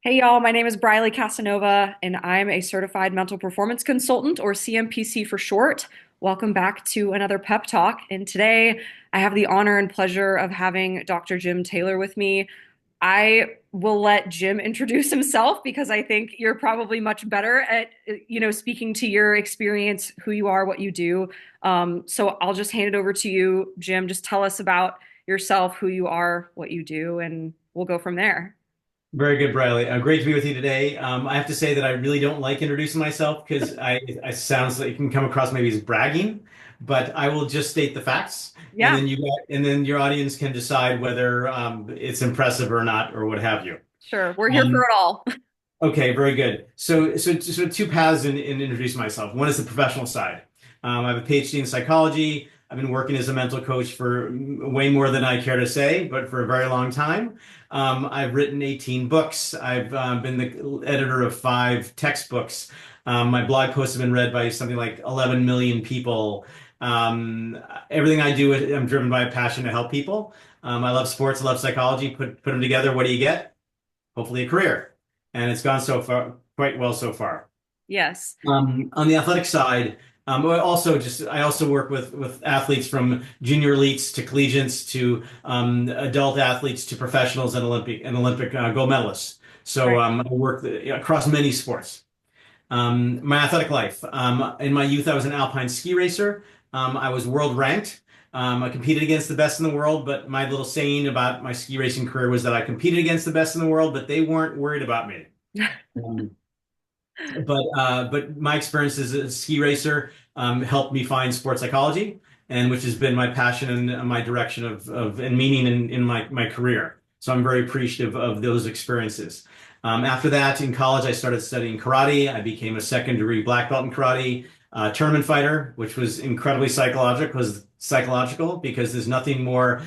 Hey y'all, my name is Briley Casanova, and I'm a certified mental performance consultant, or CMPC for short. Welcome back to another PEP Talk. And today I have the honor and pleasure of having Dr. Jim Taylor with me. I will let Jim introduce himself because I think you're probably much better at, speaking to your experience, who you are, what you do. So I'll just hand it over to you, Jim. Just tell us about yourself, who you are, what you do, and we'll go from there. Very good, Briley. Great to be with you today. I have to say that I really don't like introducing myself because I sounds like it can come across maybe as bragging, but I will just state the facts, and Yeah, and then your audience can decide whether it's impressive or not, or what have you. sure. We're here for Um, it all. okay, very good. So two paths in introducing myself. One is the professional side. I have a PhD in psychology. I've been working as a mental coach for way more than I care to say, but for a very long time. I've written 18 books. I've been the editor of 5 textbooks. My blog posts have been read by something like 11 million people. Everything I do, I'm driven by a passion to help people. I love sports, I love psychology. Put them together, what do you get? Hopefully a career. And it's gone so far, quite well so far. Yes. On the athletic side, I also work with athletes from junior elites to collegiates to adult athletes to professionals and Olympic gold medalists. So Right. I work across many sports. My athletic life. In my youth, I was an alpine ski racer. I was world ranked. I competed against the best in the world, but my little saying about my ski racing career was that I competed against the best in the world, but they weren't worried about me. Um, but my experience as a ski racer helped me find sports psychology, and which has been my passion and my direction of and meaning in my career. So I'm very appreciative of those experiences. After that, in college, I started studying karate. I became a second degree black belt in karate, tournament fighter, which was incredibly psychological because there's nothing more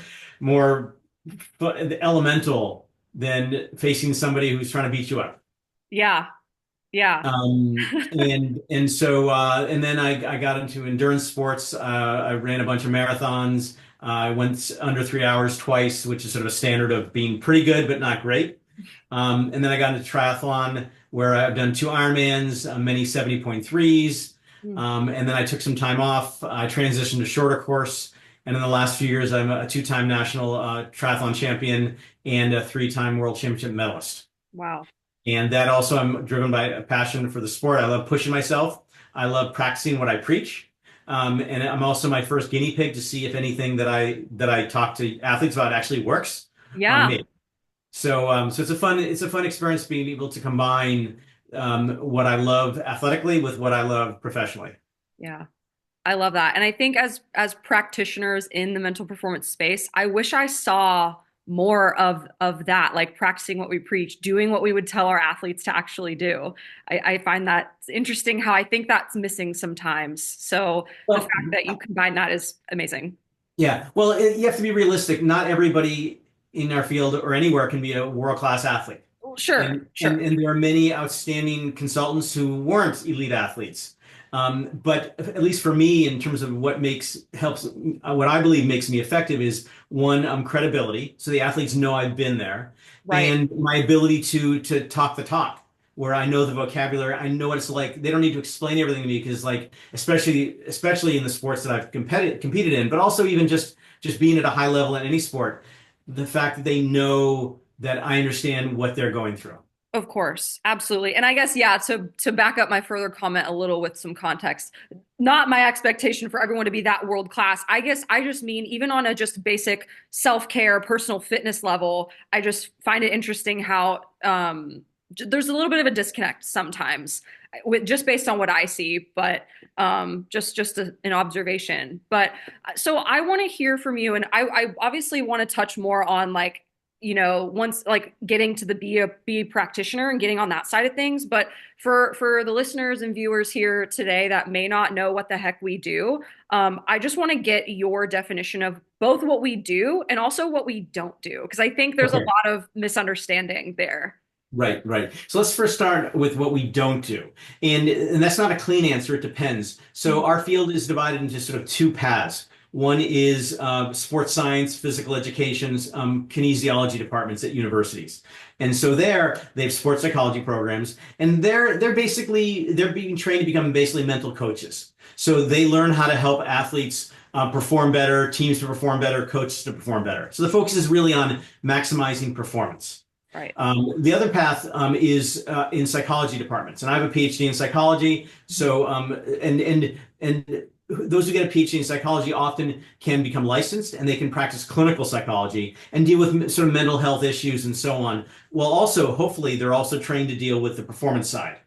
elemental than facing somebody who's trying to beat you up. Yeah. Yeah. And then I got into endurance sports. I ran a bunch of marathons. I went under 3 hours twice, which is sort of a standard of being pretty good but not great. And then I got into triathlon, where I've done 2 Ironmans, many 70.3s. Mm. And then I took some time off. I transitioned to shorter course. And in the last few years, I'm a two-time national triathlon champion and a three-time world championship medalist. Wow. And that also, I'm driven by a passion for the sport. I love pushing myself. I love practicing what I preach. And I'm also my first guinea pig to see if anything that I talk to athletes about actually works on Yeah. me. So it's a fun experience being able to combine what I love athletically with what I love professionally. Yeah. I love that. And I think as practitioners in the mental performance space, I wish I saw more of that, like practicing what we preach, doing what we would tell our athletes to actually do. I find that interesting how I think that's missing sometimes. So the Well, fact that you combine that is amazing. yeah. Well, you have to be realistic. Not everybody in our field or anywhere can be a world-class athlete. Sure, sure. And there are many outstanding consultants who weren't elite athletes. But at least for me, in terms of what I believe makes me effective is one, credibility. So the athletes know I've been there, Right. and my ability to talk the talk, where I know the vocabulary, I know what it's like. They don't need to explain everything to me because, like, especially in the sports that I've competed in, but also even just being at a high level in any sport, the fact that they know that I understand what they're going through. Of course, absolutely. And I guess, yeah, to back up my further comment a little with some context, not my expectation for everyone to be that world class. I guess I just mean even on a just basic self-care, personal fitness level, I just find it interesting how there's a little bit of a disconnect sometimes with just based on what I see, but an observation. But so I want to hear from you, and I obviously want to touch more on like once like getting to the be a practitioner and getting on that side of things. But for the listeners and viewers here today that may not know what the heck we do, I just want to get your definition of both what we do and also what we don't do, because I think there's a Okay. lot of misunderstanding there. Right, right. So let's first start with what we don't do. And that's not a clean answer, it depends. So Mhm. our field is divided into sort of two paths. One is sports science, physical education, kinesiology departments at universities. And so there, they have sports psychology programs, and they're being trained to become basically mental coaches. So they learn how to help athletes perform better, teams to perform better, coaches to perform better. So the focus is really on maximizing performance. Right. The other path is in psychology departments, and I have a PhD in psychology. So, and those who get a PhD in psychology often can become licensed, and they can practice clinical psychology and deal with sort of mental health issues and so on. Well, also, hopefully, they're also trained to deal with the performance side.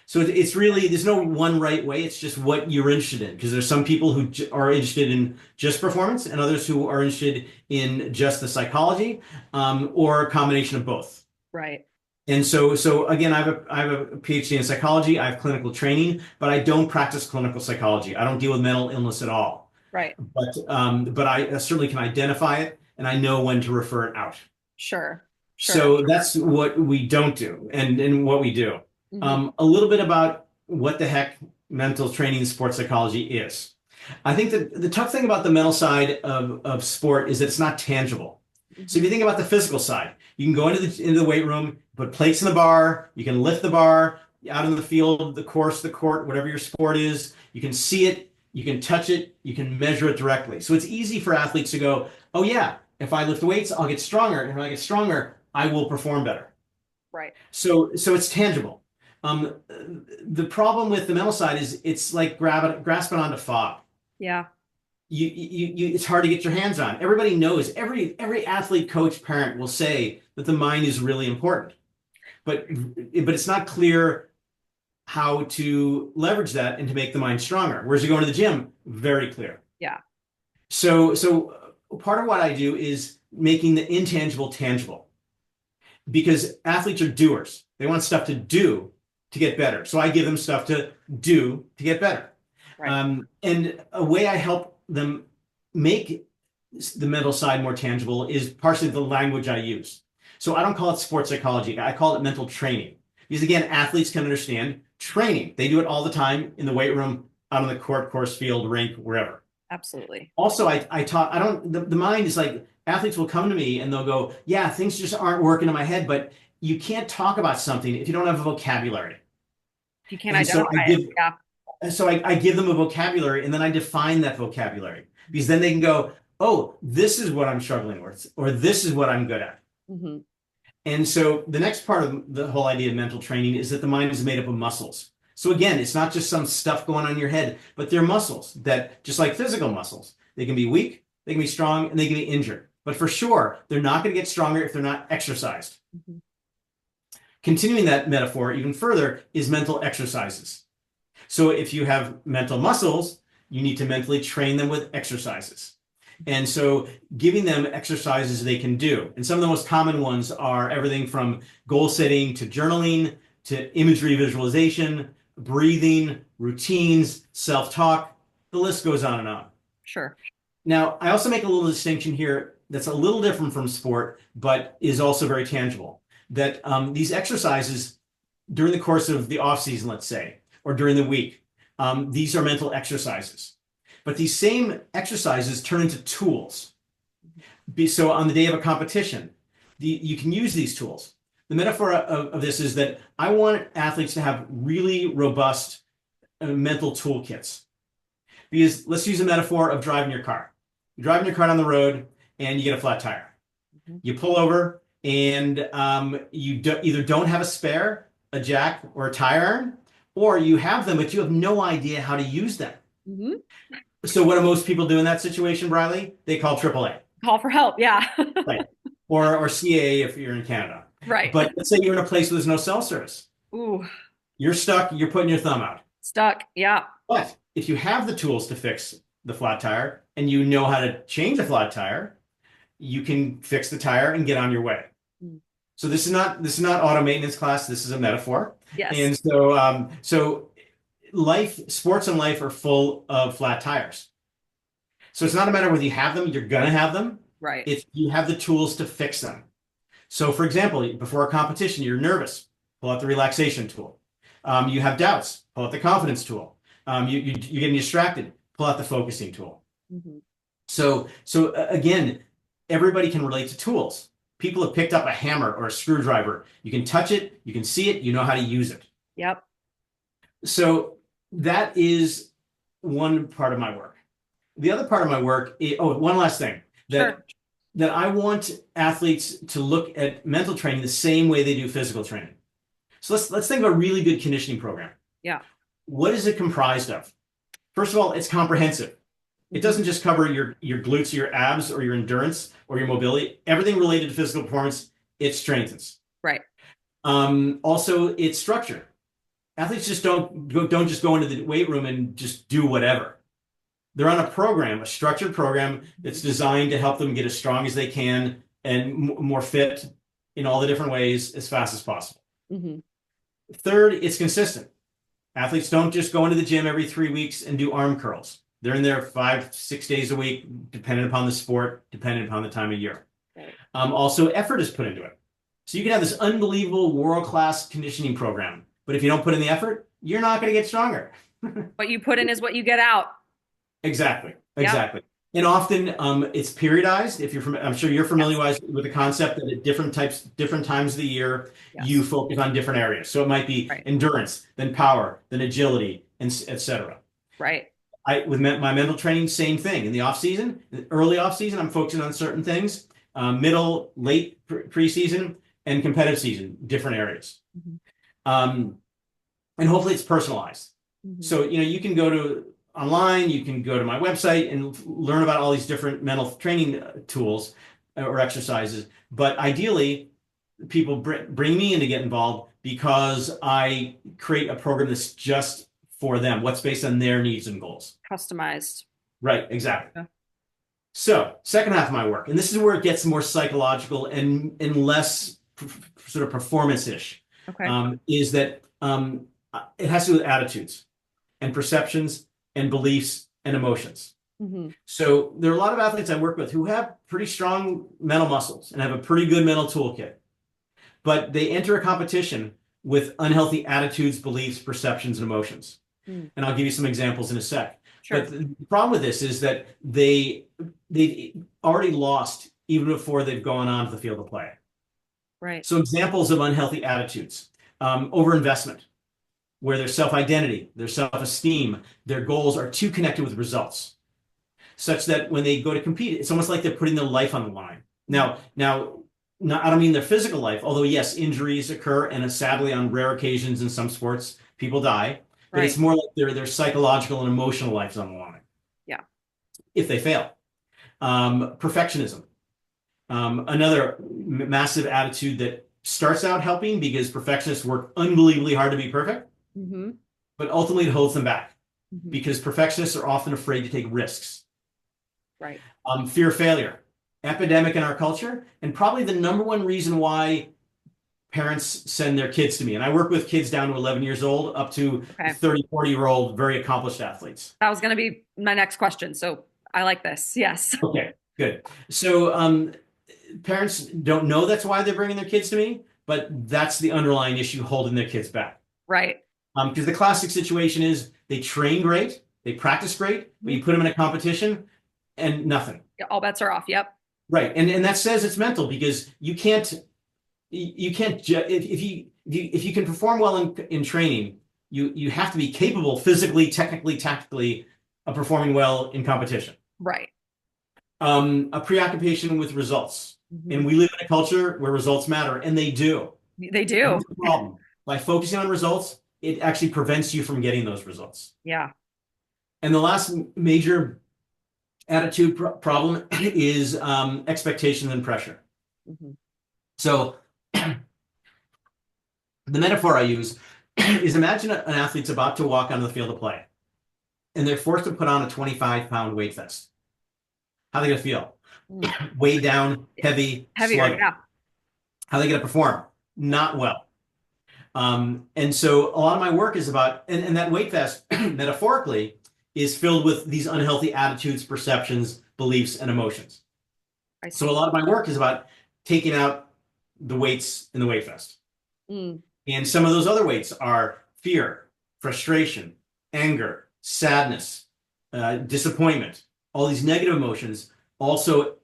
So it's really, there's no one right way. It's just what you're interested in. Because there's some people who are interested in just performance and others who are interested in just the psychology, or a combination of both. Right. And so again, I have a PhD in psychology. I have clinical training, but I don't practice clinical psychology. I don't deal with mental illness at all. Right. But I certainly can identify it, and I know when to refer it out. Sure. Sure. So that's what we don't do, and what we do. A little bit about what the heck mental training in sports psychology is. I think that the tough thing about the mental side of sport is that it's not tangible. So if you think about the physical side, you can go into the weight room, put plates in the bar, you can lift the bar out in the field, the course, the court, whatever your sport is. You can see it, you can touch it, you can measure it directly. So it's easy for athletes to go, oh yeah, if I lift weights, I'll get stronger. And if I get stronger, I will perform better. Right. So it's tangible. The problem with the mental side is it's like grasping onto fog. Yeah. It's hard to get your hands on. Everybody knows, every athlete, coach, parent will say that the mind is really important, but it's not clear how to leverage that and to make the mind stronger. Whereas you go into the gym, very clear. Yeah. So part of what I do is making the intangible tangible, because athletes are doers. They want stuff to do to get better. So I give them stuff to do to get better. Right. And a way I help them make the mental side more tangible is partially the language I use. So I don't call it sports psychology. I call it mental training. Because again, athletes can understand training. They do it all the time in the weight room, out on the court, course, field, rink, wherever. Absolutely. Also, I talk, I don't, the mind is like, athletes will come to me and they'll go, yeah, things just aren't working in my head, but you can't talk about something if you don't have a vocabulary. If you can't And so identify it. Yeah. so I give them a vocabulary, and then I define that vocabulary, because then they can go, oh, this is what I'm struggling with, or this is what I'm good at. And so the next part of the whole idea of mental training is that the mind is made up of muscles. So again, it's not just some stuff going on in your head, but they're muscles that, just like physical muscles, they can be weak, they can be strong, and they can be injured. But for sure, they're not going to get stronger if they're not exercised. Continuing that metaphor even further is mental exercises. So if you have mental muscles, you need to mentally train them with exercises. And so giving them exercises they can do. And some of the most common ones are everything from goal setting to journaling to imagery visualization, breathing, routines, self-talk. The list goes on and on. Sure. Now, I also make a little distinction here that's a little different from sport, but is also very tangible. That these exercises during the course of the off season, let's say, or during the week, these are mental exercises. But these same exercises turn into tools. So on the day of a competition, you can use these tools. The metaphor of this is that I want athletes to have really robust mental toolkits. Because let's use a metaphor of driving your car. You're driving your car down the road and you get a flat tire. You pull over and you either don't have a spare, a jack, or a tire iron, or you have them, but you have no idea how to use them. So what do most people do in that situation, Briley? They call AAA. Call for help. Yeah. Right. Or CAA if you're in Canada. Right. But let's say you're in a place where there's no cell service. Ooh. You're stuck, you're putting your thumb out. Stuck. Yeah. But if you have the tools to fix the flat tire and you know how to change a flat tire, you can fix the tire and get on your way. So this is not auto maintenance class. This is a metaphor. Yes. And so sports and life are full of flat tires. So it's not a matter whether you have them, you're gonna have them. Right. If you have the tools to fix them. So for example, before a competition, you're nervous, pull out the relaxation tool. You have doubts, pull out the confidence tool. You're getting distracted, pull out the focusing tool. Again, everybody can relate to tools. People have picked up a hammer or a screwdriver. You can touch it, you can see it, you know how to use it. Yep. So that is one part of my work. The other part of my work is, oh, one last thing Sure. that I want athletes to look at mental training the same way they do physical training. So let's think of a really good conditioning program. Yeah. What is it comprised of? First of all, it's comprehensive. It Hmm. doesn't just cover your glutes, or your abs, or your endurance, or your mobility. Everything related to physical performance, it strengthens. Right. Also, it's structure. Athletes just don't just go into the weight room and just do whatever. They're on a program, a structured program that's designed to help them get as strong as they can and more fit in all the different ways as fast as possible. Hmm. Third, it's consistent. Athletes don't just go into the gym every 3 weeks and do arm curls. They're in there 5, 6 days a week, depending upon the sport, depending upon the time of year. Right. Also, effort is put into it. So you can have this unbelievable world-class conditioning program, but if you don't put in the effort, you're not going to get stronger. What you put in is what you get out. Exactly, Yep. exactly. And often it's periodized. If you're from, I'm sure you're familiar Yes. with the concept that at different times of the year, you Yes. focus on different areas. So it might be Right. endurance, then power, then agility, and etc. Right. With my mental training, same thing. In the off season, early off season, I'm focusing on certain things. Middle, late preseason, and competitive season, different areas. Hmm. Um, and hopefully it's personalized. Hmm. So, you can go to online, you can go to my website and learn about all these different mental training tools or exercises. But ideally, people bring me in to get involved because I create a program that's just for them, what's based on their needs and goals. Customized. Right, exactly. Yeah. So, second half of my work, and this is where it gets more psychological and less sort of performance-ish, Okay. is that it has to do with attitudes and perceptions and beliefs and emotions. Hmm. So there are a lot of athletes I work with who have pretty strong mental muscles and have a pretty good mental toolkit, but they enter a competition with unhealthy attitudes, beliefs, perceptions, and emotions. Mm. And I'll give you some examples in a sec. But Sure. the problem with this is that they've already lost even before they've gone on to the field of play. Right. So examples of unhealthy attitudes, overinvestment, where their self-identity, their self-esteem, their goals are too connected with results, such that when they go to compete, it's almost like they're putting their life on the line. Mm. Now, I don't mean their physical life, although yes, injuries occur, and sadly, on rare occasions in some sports, people die. But it's Right. more like their psychological and emotional lives on the line Yeah. if they fail. Perfectionism, another massive attitude that starts out helping because perfectionists work unbelievably hard to be perfect, Hmm. but ultimately it holds them back Hmm. because perfectionists are often afraid to take risks. Right. Fear of failure, epidemic in our culture, and probably the number one reason why parents send their kids to me. And I work with kids down to 11 years old up to Okay. 30, 40-year-old, very accomplished athletes. That was going to be my next question. So I like this. Yes. Okay, good. So parents don't know that's why they're bringing their kids to me, but that's the underlying issue holding their kids back. Right. Because the classic situation is they train great, they practice great, but Mhm. you put them in a competition and nothing. Yeah, all bets are off. Yep. Right. And that says it's mental because you can't if you can perform well in training, you have to be capable physically, technically, tactically of performing well in competition. Right. A preoccupation with results. Hmm. And we live in a culture where results matter, and they do. They But do. here's the problem. By focusing on results, it actually prevents you from getting those results. Yeah. And the last major attitude problem is expectation and pressure. Hmm. So the metaphor I use is imagine an athlete's about to walk onto the field of play, and they're forced to put on a 25-pound weight vest. How are they going to feel? Mm. Weighed down, heavy, Heavier. sluggish. Yeah. How are they going to perform? Not well. And so a lot of my work is about, and that weight vest, metaphorically, is filled with these unhealthy attitudes, perceptions, beliefs, and emotions. I So a see. lot of my work is about taking out the weights in the weight vest. Mm. And some of those other weights are fear, frustration, anger, sadness, disappointment. all these negative emotions also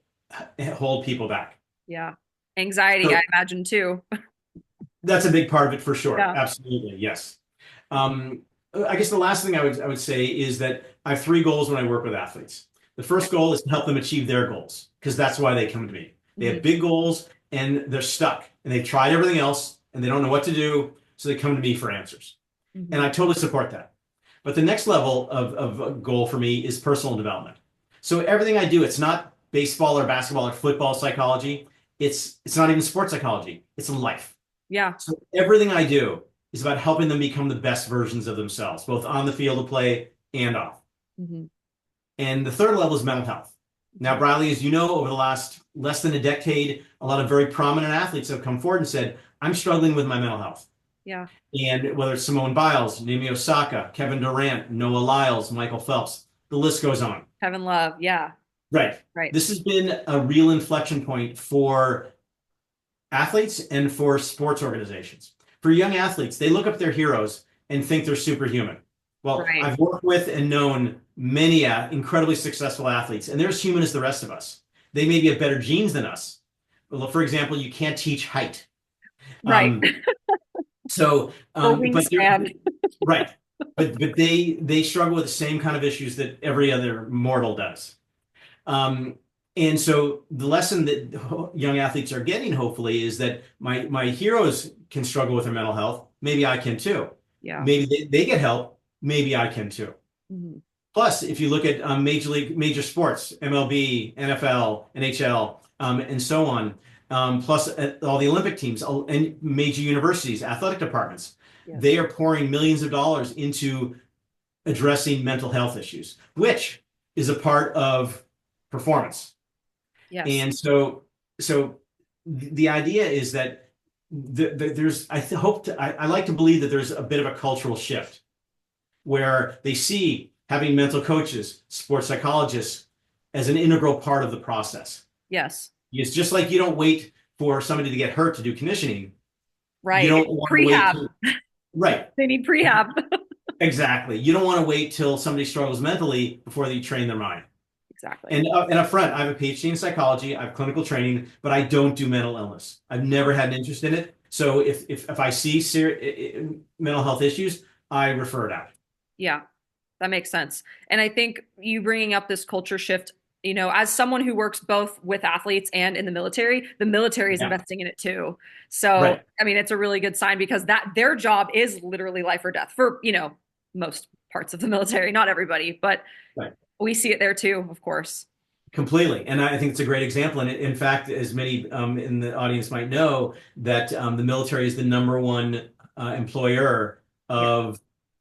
hold people back. Yeah. Anxiety, I So imagine too. that's a big part of it for sure. Yeah. Absolutely, yes. Um, I guess the last thing I would say is that I have three goals when I work with athletes. The Okay. first goal is to help them achieve their goals because that's why they come to me. They have Hmm. big goals and they're stuck and they've tried everything else and they don't know what to do, so they come to me for answers. And Hmm. I totally support that. But the next level of a goal for me is personal development. So everything I do, it's not baseball or basketball or football psychology. It's not even sports psychology. It's life. Yeah. So everything I do is about helping them become the best versions of themselves, both on the field of play and off. Hmm. And the third level is mental health. Now, Hmm. Briley, as you know, over the last less than a decade, a lot of very prominent athletes have come forward and said, I'm struggling with my mental health. Yeah. And whether it's Simone Biles, Naomi Osaka, Kevin Durant, Noah Lyles, Michael Phelps, the list goes on. Kevin Love. Yeah. Right. Right. This has been a real inflection point for athletes and for sports organizations. For young athletes, they look up their heroes and think they're superhuman. Well, Right. I've worked with and known many incredibly successful athletes, and they're as human as the rest of us. They may be have better genes than us. Well, for example, you can't teach height. Right. Um, so, Or but they're wingspan. right. But they struggle with the same kind of issues that every other mortal does. Um, and so the lesson that young athletes are getting, hopefully, is that my heroes can struggle with their mental health. Maybe I can too. Yeah. Maybe they get help. Maybe I can too. Hmm. Plus, if you look at major sports, MLB, NFL, NHL, and so on, plus all the Olympic teams and major universities, athletic departments, Yes. they are pouring millions of dollars into addressing mental health issues, which is a part of performance. Yes. And so the idea is that there's I like to believe that there's a bit of a cultural shift where they see having mental coaches, sports psychologists as an integral part of the process. Yes. It's just like you don't wait for somebody to get hurt to do conditioning. You Right. don't want to wait Prehab. till, right. They need prehab. Exactly. You don't want to wait till somebody struggles mentally before you train their mind. Exactly. And up front, I have a PhD in psychology, I have clinical training, but I don't do mental illness. I've never had an interest in it. So if I see mental health issues, I refer it out. Yeah. That makes sense. And I think you bringing up this culture shift, as someone who works both with athletes and in the military is Yeah. investing in it too. So, Right. I mean, it's a really good sign because that their job is literally life or death for, most parts of the military, not everybody, but Right. we see it there too, of course. Completely. And I think it's a great example. And in fact, as many in the audience might know, that the military is the number one employer Yeah. of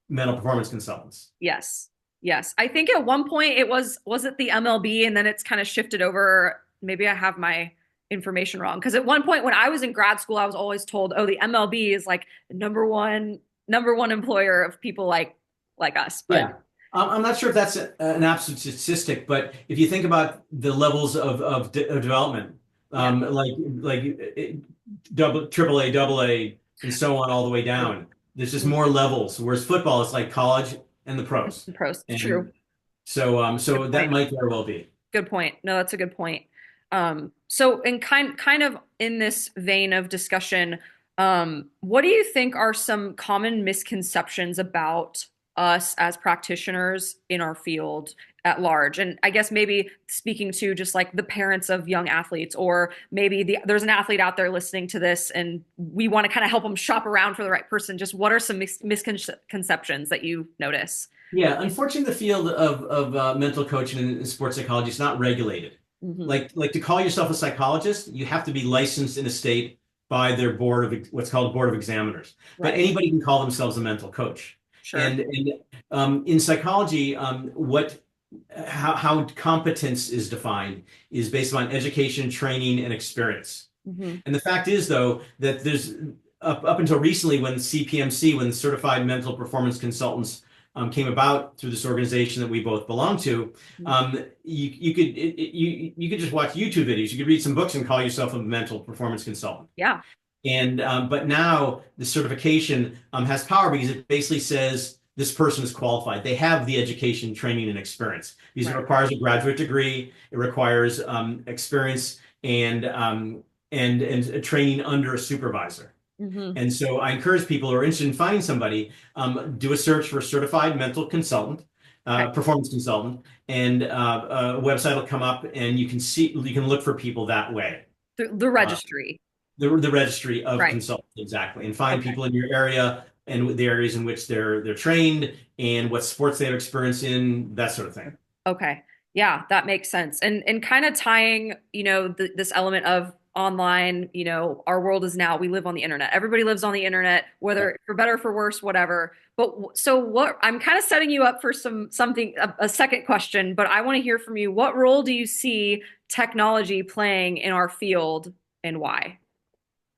mental performance consultants. Yes. Yes. I think at one point was it the MLB and then it's kind of shifted over. Maybe I have my information wrong. Because at one point when I was in grad school, I was always told, oh, the MLB is like the number one employer of people like us. But Yeah. I'm not sure if that's an absolute statistic, but if you think about the levels of development, yeah. like double, triple A, double A, and so on all the way down, there's just more levels. Whereas football is like college and the pros, Pros. True. and so Good that point. might very well be. Good point. No, that's a good point. So in kind of in this vein of discussion, what do you think are some common misconceptions about us as practitioners in our field at large? And I guess maybe speaking to just like the parents of young athletes, or maybe there's an athlete out there listening to this and we want to kind of help them shop around for the right person. Just what are some misconceptions that you notice? Yeah, unfortunately, the field of mental coaching and sports psychology is not regulated. Hmm. Like to call yourself a psychologist, you have to be licensed in a state by their board of what's called board of examiners. But Right. anybody can call themselves a mental coach. Sure. And in psychology, what how competence is defined is based on education, training, and experience. Hmm. And the fact is, though, that there's up until recently, when CPMC, when Certified Mental Performance Consultants came about through this organization that we both belong to, you could just watch YouTube videos, you could read some books and call yourself a mental performance consultant. Yeah. And but now the certification has power because it basically says this person is qualified. They have the education, training, and experience. Because it Right. requires a graduate degree. It requires experience and training under a supervisor. Hmm. And so I encourage people who are interested in finding somebody, do a search for certified mental consultant, Okay. performance consultant, and a website will come up, and you can look for people that way. The Uh, registry. the registry of Right. consultants, exactly, and find Okay. people in your area and the areas in which they're trained and what sports they have experience in, that sort of thing. Okay. Yeah, that makes sense. And kind of tying, this element of online, our world is now, we live on the internet. Everybody lives on the internet, whether for better, for worse, whatever. But so what, I'm kind of setting you up for something, a second question, but I want to hear from you. What role do you see technology playing in our field and why?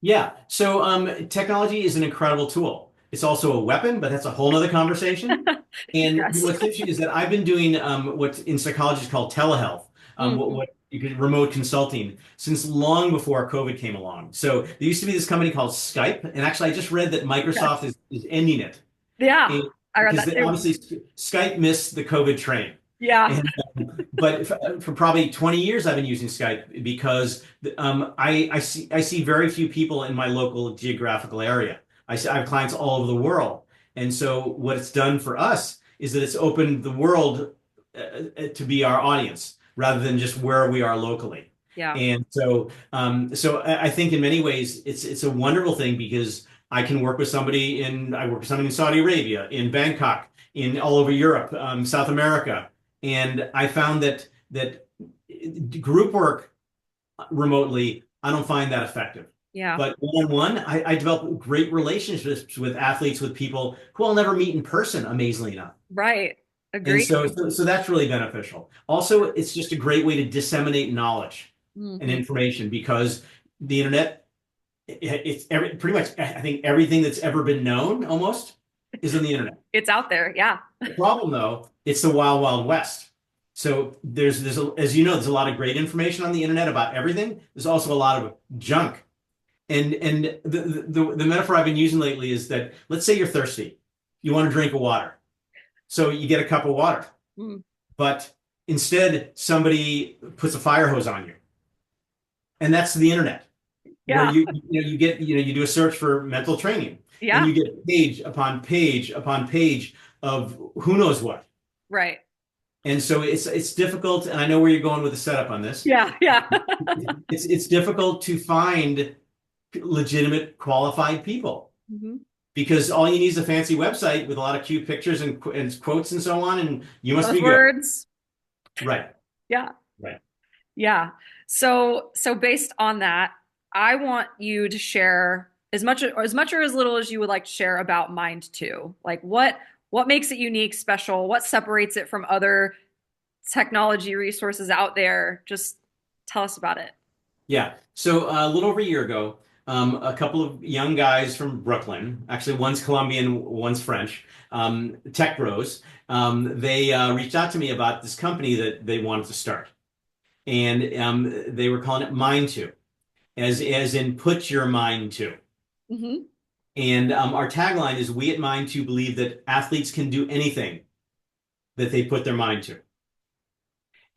Yeah. So technology is an incredible tool. It's also a weapon, but that's a whole nother conversation. And Yes. what's interesting is that I've been doing what in psychology is called telehealth, Mhm. what you could remote consulting since long before COVID came along. So there used to be this company called Skype, and actually I just read that Microsoft Yes. is ending it. Yeah, And I read because that too. obviously Skype missed the COVID train. Yeah. And, but for probably 20 years, I've been using Skype because I see very few people in my local geographical area. I have clients all over the world. And so what it's done for us is that it's opened the world to be our audience rather than just where we are locally. Yeah. And so I think in many ways it's a wonderful thing because I work with somebody in Saudi Arabia, in Bangkok, in all over Europe, South America, and I found that group work remotely, I don't find that effective. Yeah. But one-on-one, I develop great relationships with athletes, with people who I'll never meet in person, amazingly enough. Right. And Agreed. so that's really beneficial. Also, it's just a great way to disseminate knowledge and Hmm. information because the internet, pretty much, I think everything that's ever been known almost is on the internet. It's out there. Yeah. The problem, though, it's the wild, wild west. So as you know, there's a lot of great information on the internet about everything. There's also a lot of junk. And the metaphor I've been using lately is that let's say you're thirsty, you want to drink a water, so you get a cup of water, Mm. but instead somebody puts a fire hose on you, and that's the internet, where Yeah. you do a search for mental training, and Yeah. you get page upon page upon page of who knows what. Right. And so it's difficult, and I know where you're going with the setup on this. Yeah. Yeah. It's difficult to find legitimate, qualified people Hmm. because all you need is a fancy website with a lot of cute pictures and quotes and so on, and you must be good. Buzzwords. Right, Yeah. right. Yeah. So based on that, I want you to share as much or as little as you would like to share about Mindto. Like what makes it unique, special? What separates it from other technology resources out there? Just tell us about it. Yeah. So a little over a year ago, a couple of young guys from Brooklyn, actually one's Colombian, one's French, tech bros, they reached out to me about this company that they wanted to start. And they were calling it Mindto, as in put your mind to. Hmm. And our tagline is we at Mindto believe that athletes can do anything that they put their mind to.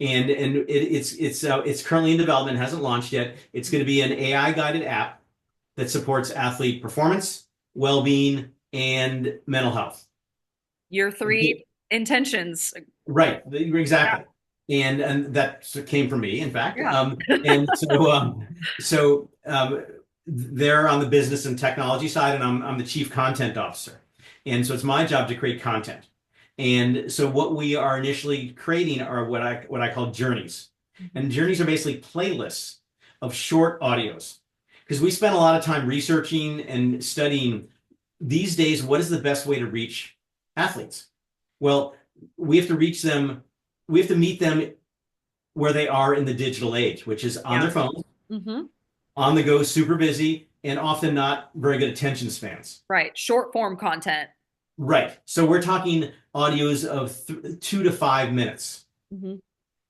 And it's currently in development, hasn't launched yet. It's going to be an AI guided app that supports athlete performance, well-being, and mental health. Your three intentions. Right, Yeah. exactly. And that came from me, in fact. Yeah. And so they're on the business and technology side, and I'm the chief content officer. And so it's my job to create content. And so what we are initially creating are what I call journeys. And journeys are basically playlists of short audios. Because we spend a lot of time researching and studying these days, what is the best way to reach athletes? Well, we have to reach them, we have to meet them where they are in the digital age, which is on Yeah. their phones, Hmm. on the go, super busy, and often not very good attention spans. Right. Short form content. Right. So we're talking audios of 2 to 5 minutes Hmm.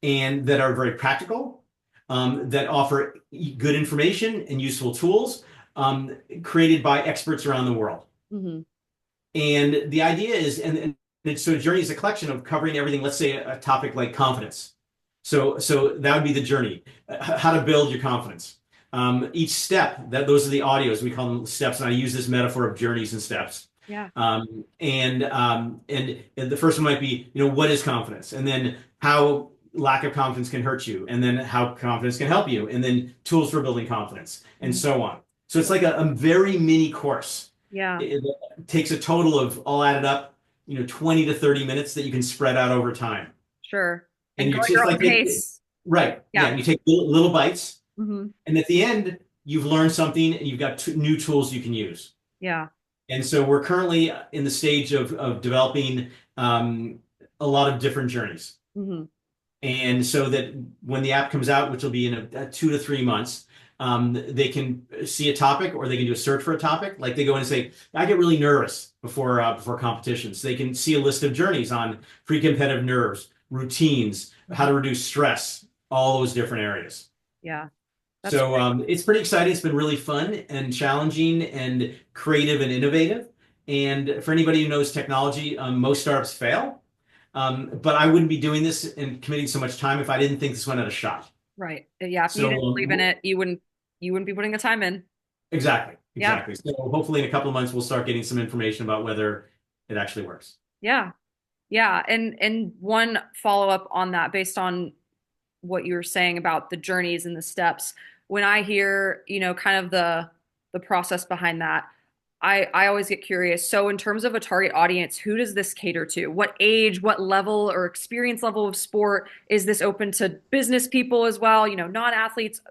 and that are very practical, that offer good information and useful tools created by experts around the world. Hmm. And the idea is, so journey is a collection of covering everything. Let's say a topic like confidence. So that would be the journey, how to build your confidence. Each step, those are the audios. We call them steps, and I use this metaphor of journeys and steps. Yeah. And the first one might be, what is confidence? And then how lack of confidence can hurt you, and then how confidence can help you, and then tools for building confidence, and Mhm. so on. So it's like a very mini course. Yeah. It takes a total of, all added up, 20 to 30 minutes that you can spread out over time. Sure. And And go you at your just own like pace. right, yeah, Yeah. you take little bites, Hmm. and at the end, you've learned something and you've got new tools you can use. Yeah. And so we're currently in the stage of developing a lot of different journeys. Hmm. And so that when the app comes out, which will be in 2 to 3 months, they can see a topic, or they can do a search for a topic. Like they go in and say, I get really nervous before competitions. They can see a list of journeys on pre-competitive nerves, routines, how to reduce stress, all those different areas. Yeah. That's So great. it's pretty exciting. It's been really fun and challenging and creative and innovative. And for anybody who knows technology, most startups fail. But I wouldn't be doing this and committing so much time if I didn't think this one had a shot. Right. Yeah. If you So didn't believe in it, you wouldn't be putting the time in. exactly, Yeah. exactly. So hopefully in a couple of months we'll start getting some information about whether it actually works. Yeah. Yeah. And one follow up on that based on what you were saying about the journeys and the steps. When I hear, kind of the process behind that, I always get curious. So in terms of a target audience, who does this cater to? What age, what level or experience level of sport? Is this open to business people as well? Non-athletes,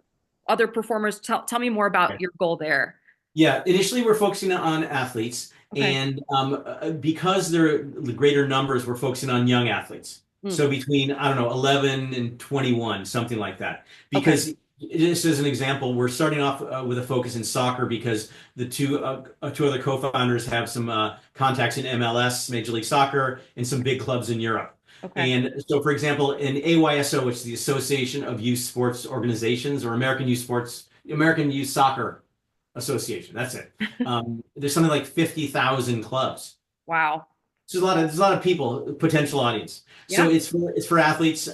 other performers? Tell me more about your goal there. Yeah, initially we're focusing on athletes, Okay. and because they're the greater numbers, we're focusing on young athletes. Mm, So between, I don't know, 11 and 21, something like that. okay. Because just as an example, we're starting off with a focus in soccer because the two other co-founders have some contacts in MLS, Major League Soccer, and some big clubs in Europe. Okay. And so, for example, in AYSO, which is the Association of Youth Sports Organizations, or American Youth Soccer Association. That's it. There's something like 50,000 clubs. Wow. So there's a lot of people, potential audience. So Yeah. it's for athletes.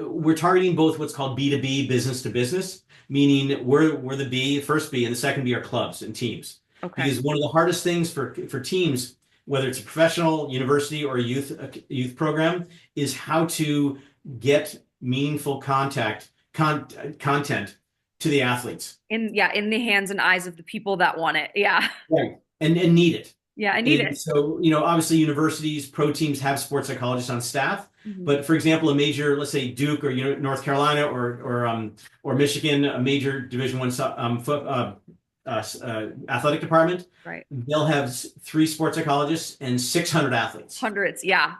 We're targeting both what's called B2B, business to business, meaning we're the B, first B, and the second B are clubs and teams. Okay. Because one of the hardest things for teams, whether it's a professional, university, or a youth program, is how to get meaningful content to the athletes. In the hands and eyes of the people that want it. Yeah. Right. And need it. Yeah, I need And it. so, obviously universities, pro teams have sports psychologists on staff. Mhm. But for example, a major, let's say Duke or North Carolina or Michigan, a major Division One athletic department, Right. they'll have three sports psychologists and 600 athletes. Hundreds, yeah.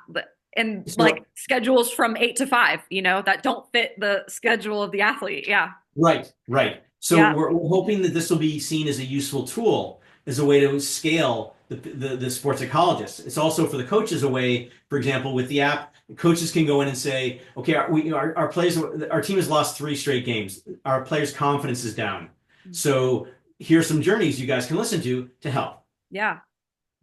And like So schedules from 8 to 5, that don't fit the schedule of the athlete. Yeah. right, right. So Yeah. we're hoping that this will be seen as a useful tool, as a way to scale the sports psychologists. It's also for the coaches a way, for example, with the app, coaches can go in and say, okay, our players, our team has lost 3 straight games. Our players' confidence is down. So here's some journeys you guys can listen to help. Yeah.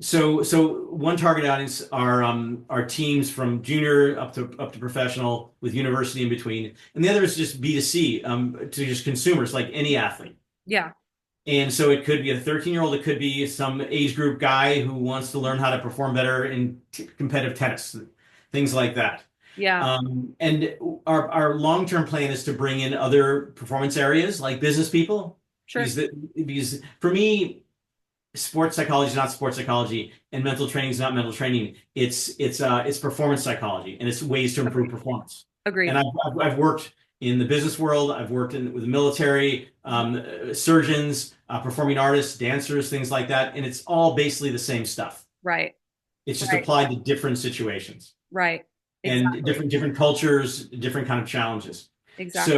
So one target audience are teams from junior up to professional with university in between, and the other is just B2C, to just consumers like any athlete. Yeah. And so it could be a 13-year-old, it could be some age group guy who wants to learn how to perform better in competitive tennis, things like that. Yeah. And our long-term plan is to bring in other performance areas like business people, Sure. because for me, sports psychology is not sports psychology, and mental training is not mental training. It's performance psychology, and it's ways to improve Agreed. performance. And Agreed. I've worked in the business world. I've worked with the military, surgeons, performing artists, dancers, things like that, and it's all basically the same stuff. Right. It's just Right. applied to different situations Right. and Exactly. different cultures, different kind of challenges. Exactly.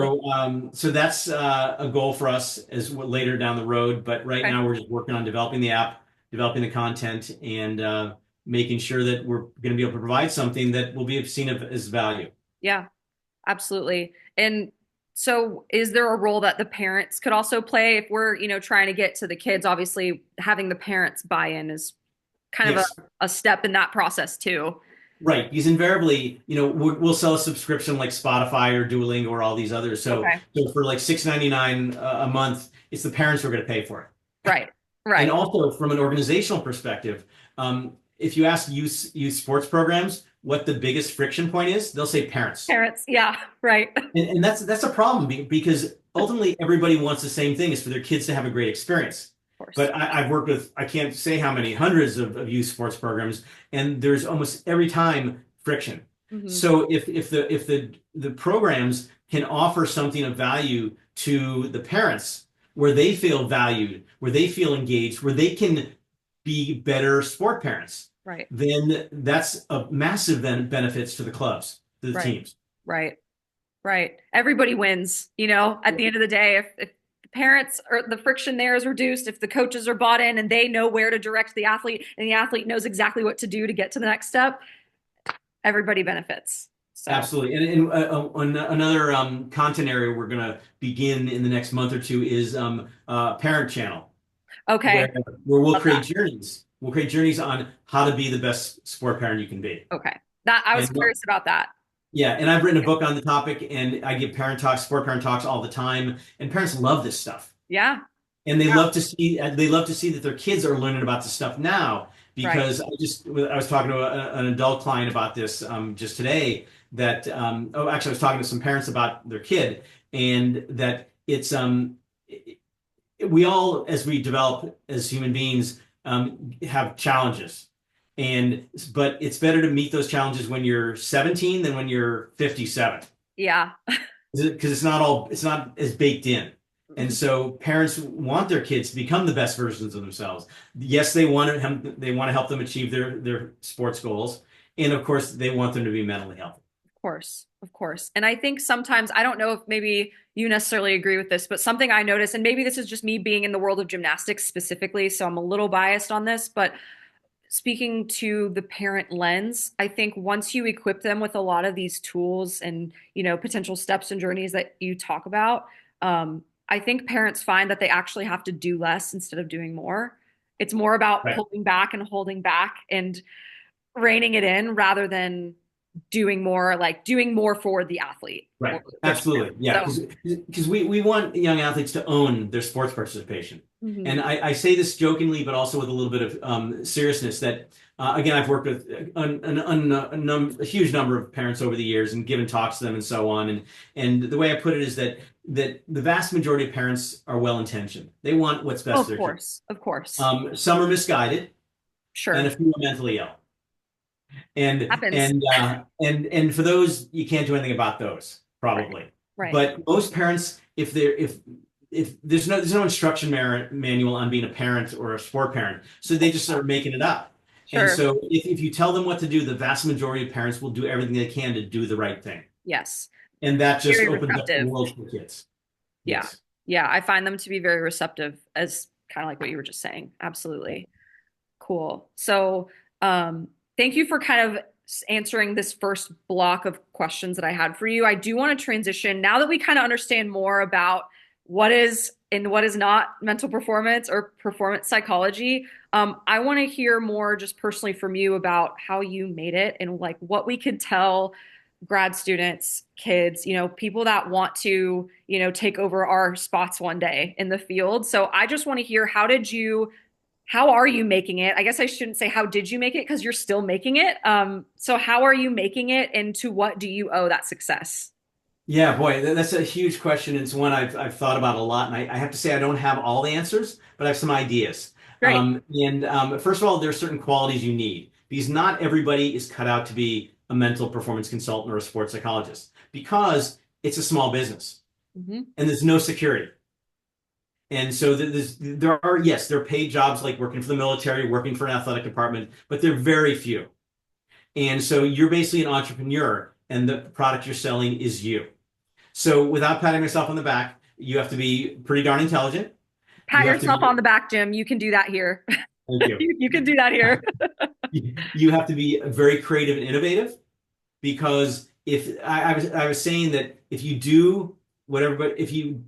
So that's a goal for us as later down the road. But right Okay. now we're just working on developing the app, developing the content, and making sure that we're going to be able to provide something that will be seen as value. Yeah. Absolutely. And so is there a role that the parents could also play if we're, trying to get to the kids? Obviously, having the parents buy in is kind of Yes. a step in that process too. Right, because invariably, we'll sell a subscription like Spotify or Duolingo or all these others. So, Okay. so for like $6.99 a month, it's the parents who are going to pay for it. Right. And Right. also from an organizational perspective, if you ask youth sports programs what the biggest friction point is, they'll say parents. Parents. Yeah. Right. Of And that's a problem because ultimately everybody wants the same thing is for their kids to have a great experience. course. But I've worked with, I can't say how many hundreds of youth sports programs, and there's almost every time friction. Hmm. So if the programs can offer something of value to the parents where they feel valued, where they feel engaged, where they can be better sport parents, Right. then that's a massive benefits to the clubs, to the Right. teams. Right. Right. Everybody wins, at the end of the day, if the parents or the friction there is reduced, if the coaches are bought in and they know where to direct the athlete and the athlete knows exactly what to do to get to the next step, everybody benefits. So, Absolutely. And another content area we're going to begin in the next month or two is Parent Channel, where okay. where we'll Love create that. journeys. We'll create journeys on how to be the best sport parent you can be. Okay. That I was And curious about that. yeah, and I've written a book on the topic, and I give parent talks, sport parent talks all the time, and parents love this stuff. Yeah. And Yeah. they love to see that their kids are learning about this stuff now Right. because I was talking to an adult client about this just today that actually I was talking to some parents about their kid and that we all as we develop as human beings have challenges but it's better to meet those challenges when you're 17 than when you're 57 Yeah. because it's not as baked in. And so parents want their kids to become the best versions of themselves. Yes, they want to help them achieve their sports goals, and of course, they want them to be mentally healthy. Of course, of course. And I think sometimes, I don't know if maybe you necessarily agree with this, but something I notice, and maybe this is just me being in the world of gymnastics specifically, so I'm a little biased on this, but speaking to the parent lens, I think once you equip them with a lot of these tools and, potential steps and journeys that you talk about, I think parents find that they actually have to do less instead of doing more. It's more about Right. pulling back and holding back and reining it in rather than doing more for the athlete or Right. the parent. Absolutely. Yeah. So, Because we want young athletes to own their sports participation. mhm. And I say this jokingly, but also with a little bit of seriousness that, again, I've worked with a huge number of parents over the years and given talks to them and so on. And the way I put it is that the vast majority of parents are well-intentioned. They want what's best Of for their kids. course, of course. Some are misguided and a Sure. few are mentally ill. And Happens. and for those, you can't do anything about those, Right. probably. Right. But most parents, if there's no instruction manual on being a parent or a sport parent, so they just start making it up. And Sure. so if you tell them what to do, the vast majority of parents will do everything they can to do the right thing. Yes. And that just Very opens up the receptive. world for kids. Yeah. Yes. Yeah. I find them to be very receptive as kind of like what you were just saying. Absolutely. Cool. So, thank you for kind of answering this first block of questions that I had for you. I do want to transition now that we kind of understand more about what is and what is not mental performance or performance psychology. I want to hear more just personally from you about how you made it and like what we could tell grad students, kids, people that want to, take over our spots one day in the field. So I just want to hear how are you making it? I guess I shouldn't say how did you make it because you're still making it. So how are you making it and to what do you owe that success? Yeah, boy, that's a huge question. It's one I've thought about a lot, and I have to say I don't have all the answers, but I have some ideas. Great. And first of all, there are certain qualities you need because not everybody is cut out to be a mental performance consultant or a sports psychologist because it's a small business Hmm. and there's no security. And so there are paid jobs like working for the military, working for an athletic department, but they're very few. And so you're basically an entrepreneur, and the product you're selling is you. So without patting myself on the back, you have to be pretty darn intelligent. Pat You have to yourself be, on the back, Jim. You can do that here. thank you. You can do that here. You have to be very creative and innovative because I was saying that if you do what everybody, if you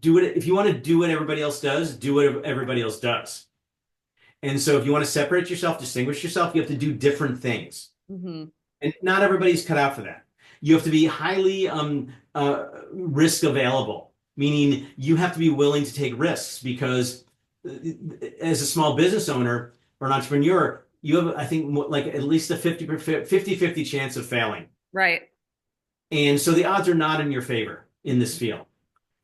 want to do what everybody else does, do what everybody else does. And so if you want to separate yourself, distinguish yourself, you have to do different things. Hmm. And not everybody's cut out for that. You have to be highly risk available, meaning you have to be willing to take risks because as a small business owner or an entrepreneur, you have, I think, like at least a 50-50 chance of failing. Right. And so the odds are not in your favor in this field.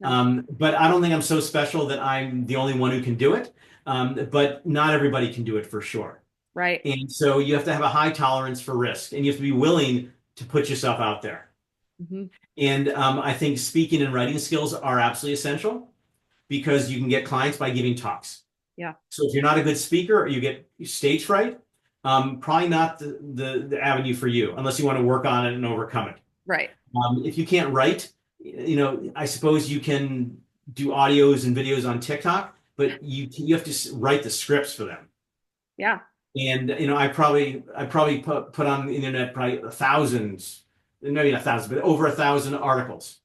No. But I don't think I'm so special that I'm the only one who can do it. But not everybody can do it for sure. Right. And so you have to have a high tolerance for risk and you have to be willing to put yourself out there. Hmm. And I think speaking and writing skills are absolutely essential because you can get clients by giving talks. Yeah. So if you're not a good speaker or you get stage fright, probably not the avenue for you unless you want to work on it and overcome it. Right. If you can't write, I suppose you can do audios and videos on TikTok, but you have to write the scripts for them. Yeah. And I probably put on the internet probably thousands, maybe not thousands, but over 1,000 articles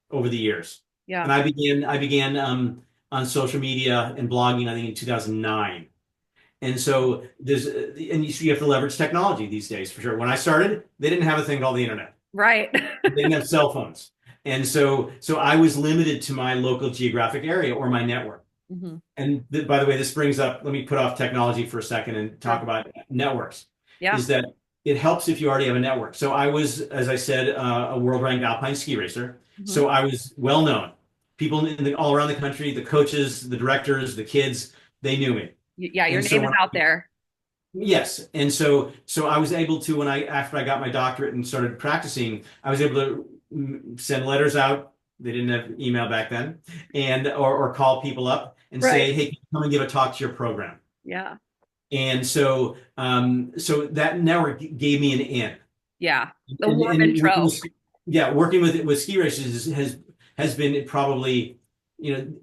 over the years. Yeah. And I began on social media and blogging, I think in 2009. And so you have to leverage technology these days for sure. When I started, they didn't have a thing called the internet. Right. They didn't have cell phones. And so I was limited to my local geographic area or my network. Hmm. And by the way, this brings up, let me put off technology for a second and talk Sure. about networks, Yeah. is that it helps if you already have a network. So I was, as I said, a world ranked alpine ski racer. Hmm. So I was well known. People all around the country, the coaches, the directors, the kids, they knew me. Yeah. Your And so name is out there. yes. And so I was able to, after I got my doctorate and started practicing, I was able to send letters out. They didn't have email back then, and or call people up and Right. say, "Hey, come and give a talk to your program." Yeah. And so that network gave me an in. Yeah. The warm And working intro. with, yeah, working with ski races has been probably,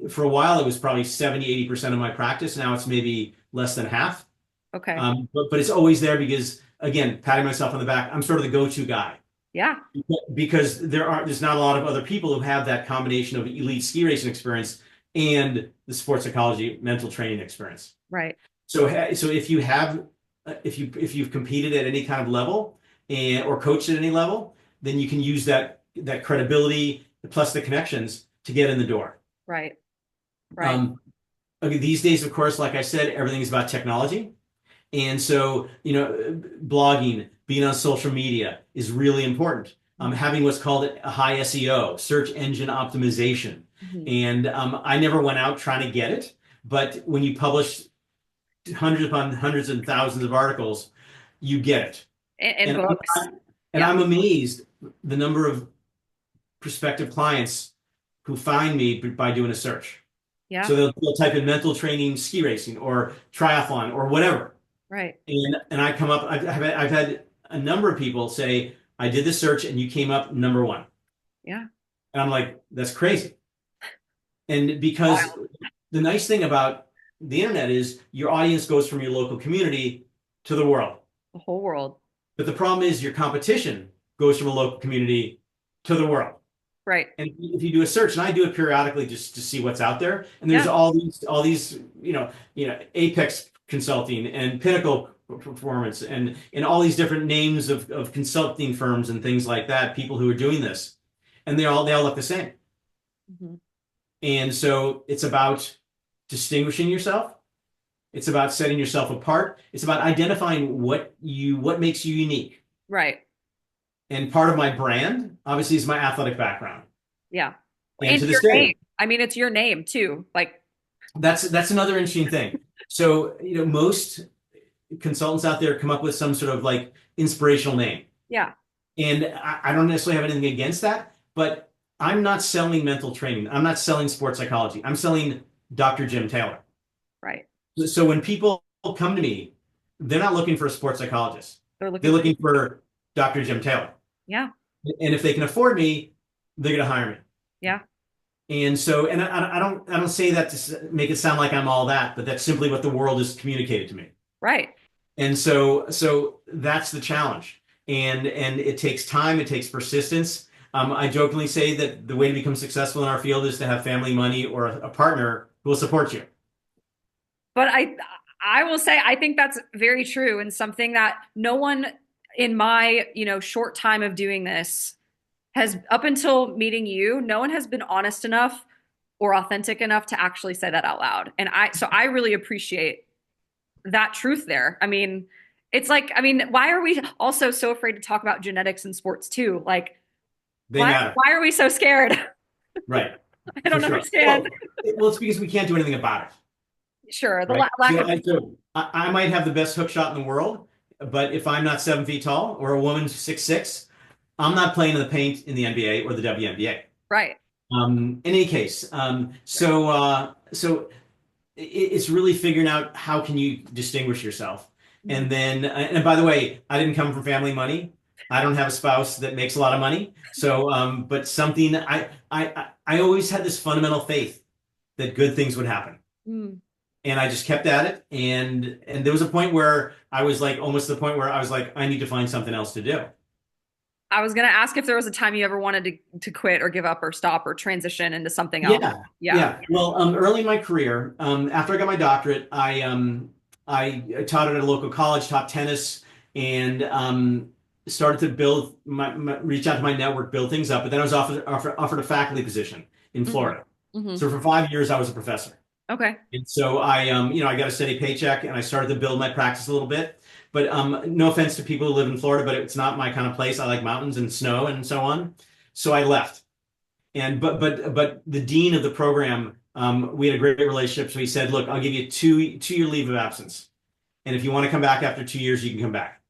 for a while it was probably 70-80% of my practice. Now it's maybe less than half. Okay. But it's always there because, again, patting myself on the back, I'm sort of the go-to guy Yeah. because there's not a lot of other people who have that combination of elite ski racing experience and the sports psychology mental training experience. Right. So if you have if you've competed at any kind of level or coached at any level, then you can use that credibility plus the connections to get in the door. Right. Right. Um, okay, these days, of course, like I said, everything's about technology. And so, blogging, being on social media is really important. Having what's called a high SEO, search engine optimization. Hmm. And I never went out trying to get it, but when you publish hundreds upon hundreds and thousands of articles, you get it. And And books. Yeah. I'm amazed the number of prospective clients who find me by doing a search. Yeah. So they'll type in mental training, ski racing, or triathlon, or whatever. Right. And I come up, I've had a number of people say, I did this search and you came up number one. Yeah. And I'm like, that's crazy. And because Wild. the nice thing about the internet is your audience goes from your local community to the world. The whole world. But the problem is your competition goes from a local community to the world. Right. And if you do a search, and I do it periodically just to see what's out there, and there's Yeah. all these, Apex Consulting and Pinnacle Performance and all these different names of consulting firms and things like that, people who are doing this, and they all look the same. Hmm. And so it's about distinguishing yourself. It's about setting yourself apart. It's about identifying what makes you unique. Right. And part of my brand, obviously, is my athletic background. Yeah. And And to your this day, name. I mean, it's your name too. Like, that's another interesting thing. So, most consultants out there come up with some sort of like inspirational name. yeah. And I don't necessarily have anything against that, but I'm not selling mental training. I'm not selling sports psychology. I'm selling Dr. Jim Taylor. Right. So when people come to me, they're not looking for a sports psychologist. They're They're looking looking for Dr. Jim Taylor. yeah. And if they can afford me, they're going to hire me. Yeah. And so, and I don't say that to make it sound like I'm all that, but that's simply what the world has communicated to me. Right. And so that's the challenge. And it takes time, it takes persistence. I jokingly say that the way to become successful in our field is to have family, money, or a partner who will support you. But I will say I think that's very true and something that no one in my, short time of doing this has up until meeting you, no one has been honest enough or authentic enough to actually say that out loud. And I really appreciate that truth there. I mean, it's like, I mean, why are we also so afraid to talk about genetics in sports too? Like, They matter. why are we so scared? Right. I For don't sure. understand. Well, it's because we can't do anything about it. Sure, the Right. lack So, of I might have the best hook shot in the world, but if I'm not 7 feet tall or a woman's 6'6", I'm not playing in the paint in the NBA or the WNBA. right. In any case, so it's really figuring out how can you distinguish yourself. Mhm. And then, and by the way, I didn't come from family money. I don't have a spouse that makes a lot of money. So, but something I always had this fundamental faith that good things would happen. Mm. And I just kept at it. And there was a point where I was like, almost the point where I was like, I need to find something else to do. I was gonna ask if there was a time you ever wanted to quit or give up or stop or transition into something else. Yeah, Yeah. yeah. Well, early in my career, after I got my doctorate, I taught at a local college, taught tennis, and started to build reach out to my network, build things up. But then I was offered a faculty position in Hmm. Florida. Hmm. So for 5 years, I was a professor. Okay. And so I got a steady paycheck, and I started to build my practice a little bit. But no offense to people who live in Florida, but it's not my kind of place. I like mountains and snow and so on. So I left. And but the dean of the program, we had a great relationship. So he said, "Look, I'll give you two-year leave of absence, and if you want to come back after 2 years, you can come back."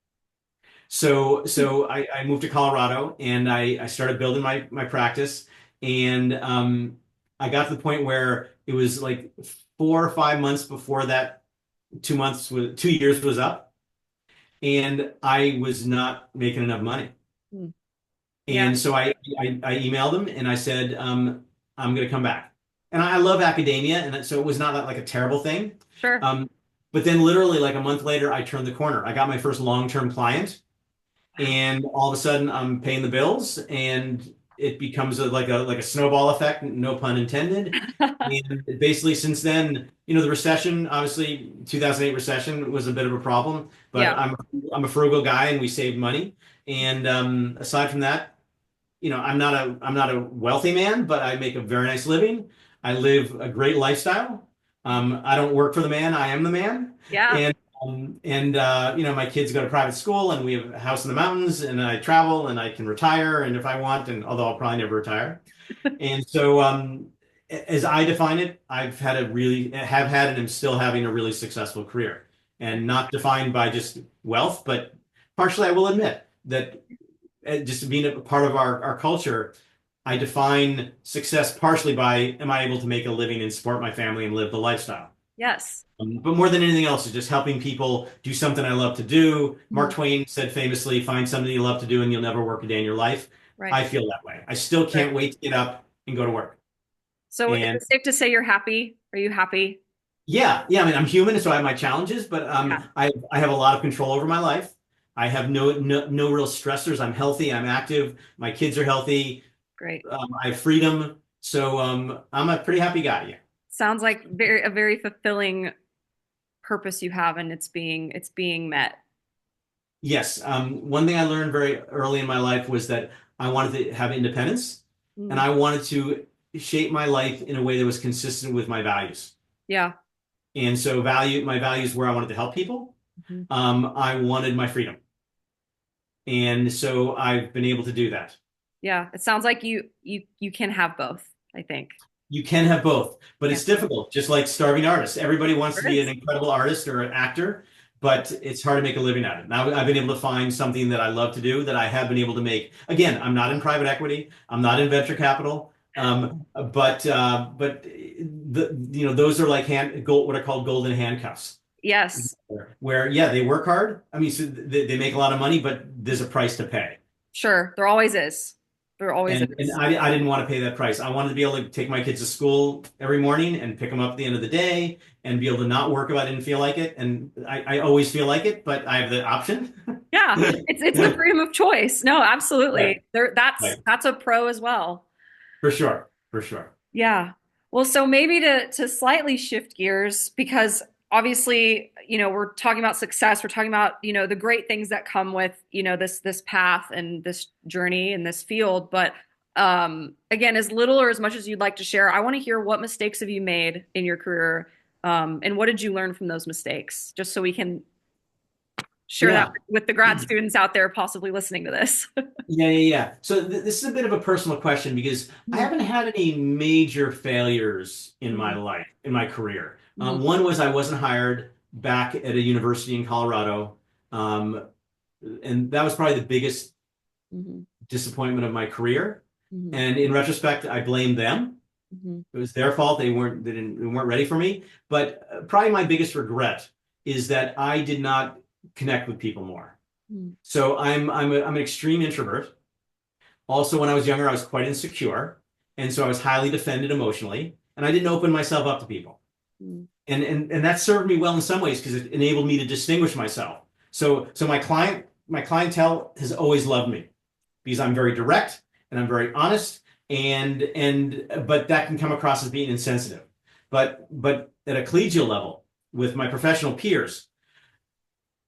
So I moved to Colorado, and I started building my practice, and I got to the point where it was like 4 or 5 months before that 2 years was up, and I was not making enough money. Mm. Yeah. And so I emailed him and I said, I'm going to come back. And I love academia. And so it was not like a terrible thing. Sure. Um, but then literally like a month later, I turned the corner. I got my first long-term client, Wow. and all of a sudden I'm paying the bills, and it becomes like a snowball effect, no pun intended. And basically since then, the recession, obviously 2008 recession was a bit of a problem, but Yeah. I'm a frugal guy and we saved money. And aside from that, I'm not a wealthy man, but I make a very nice living. I live a great lifestyle. I don't work for the man, I am the man. Yeah. And my kids go to private school, and we have a house in the mountains, and I travel, and I can retire, and if I want, and although I'll probably never retire. And so, as I define it, have had and am still having a really successful career, and not defined by just wealth, but partially, I will admit that just being a part of our culture, I define success partially by, am I able to make a living and support my family and live the lifestyle? Yes. But more than anything else, is just helping people do something I love to do. Mark Mhm. Twain said famously, find something you love to do and you'll never work a day in your life. Right. I feel that way. I still Right. can't wait to get up and go to work. So is And it safe to say you're happy? Are you happy? yeah, yeah, I mean, I'm human, so I have my challenges, but Yeah. I have a lot of control over my life. I have no real stressors. I'm healthy, I'm active, my kids are healthy, Great. I have freedom. So I'm a pretty happy guy. Yeah. Sounds like a very fulfilling purpose you have and it's being met. Yes. One thing I learned very early in my life was that I wanted to have independence, and Mm. I wanted to shape my life in a way that was consistent with my values. Yeah. And so my values where I wanted to help people. Mhm. I wanted my freedom. And so I've been able to do that. Yeah. It sounds like you can have both, I think. You can have both, but Yeah. it's difficult, just like starving artists. Everybody wants to There be an is. incredible artist or an actor, but it's hard to make a living at it. Now, I've been able to find something that I love to do that I have been able to make. Again, I'm not in private equity, I'm not in venture capital, but those are like what are called golden handcuffs, Yes. where yeah, they work hard. I mean, so they make a lot of money, but there's a price to pay. Sure. There always is. There always And is. I didn't want to pay that price. I wanted to be able to take my kids to school every morning and pick them up at the end of the day and be able to not work if I didn't feel like it. And I always feel like it, but I have the option. Yeah. It's the freedom of choice. No, Right, absolutely. There that's right. that's a pro as well. For sure, for sure. Yeah. Well, so maybe to slightly shift gears because obviously, we're talking about success. We're talking about, the great things that come with, this path and this journey in this field. But again, as little or as much as you'd like to share, I want to hear what mistakes have you made in your career, and what did you learn from those mistakes, just so we can share that Yeah. with the grad students out there possibly listening to this. Yeah. So this is a bit of a personal question because I Mhm, haven't had any major failures in my mhm, life, in my career. mhm, One was I wasn't hired back at a university in Colorado. Um, and that was probably the biggest mhm, disappointment of my career. mhm, And in retrospect, I blame them. mhm, It was their fault. They weren't ready for me. But probably my biggest regret is that I did not connect with people more. mhm, So I'm an extreme introvert. Also, when I was younger, I was quite insecure, and so I was highly defended emotionally, and I didn't open myself up to people. mhm. And that served me well in some ways because it enabled me to distinguish myself. So my clientele has always loved me because I'm very direct and I'm very honest, and but that can come across as being insensitive. But at a collegial level with my professional peers,